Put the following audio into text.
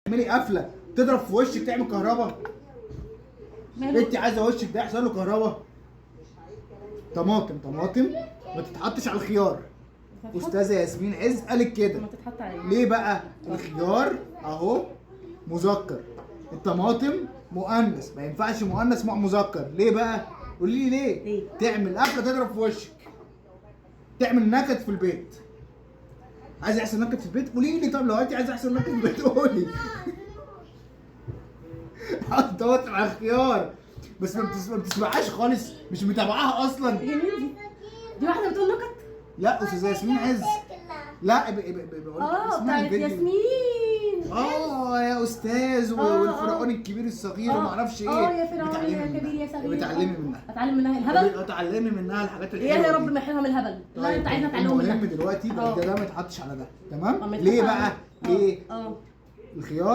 تعملي قفله تضرب في وشك تعمل كهرباء. انت عايزه وشك ده يحصل له كهرباء. طماطم ما تتحطش على الخيار. استاذه ياسمين عز قالت كده. ما تتحط عليه ليه بقى؟ الخيار اهو مذكر، الطماطم مؤنث، ما ينفعش مؤنث مع مذكر. ليه بقى؟ قولي لي ليه؟ تعمل قفله تضرب في وشك، تعمل نكد في البيت. عايز يحصل نكد في البيت؟ قولي لي. طب لو انت عايز يحصل نكد في البيت قولي. حط طماطم على الخيار بس ما بتسمعهاش خالص، مش متابعاها اصلا. هي مين دي؟ دي واحده بتقول نكت؟ لا استاذه ياسمين عز. لا بقول بتاعت ياسمين يا استاذ والفرعون الكبير الصغير وما اعرفش ايه. يا فرعون يا كبير يا صغير. بتعلمي منها. اتعلم منها الهبل؟ اتعلمي منها الحاجات الحلوه. يا رب ما يحرمها من الهبل. لا انت عايزنا نتعلمه منها. المهم دلوقتي ده ما يتحطش على ده، تمام؟ ما ليه بقى؟ ليه؟ اه الخيار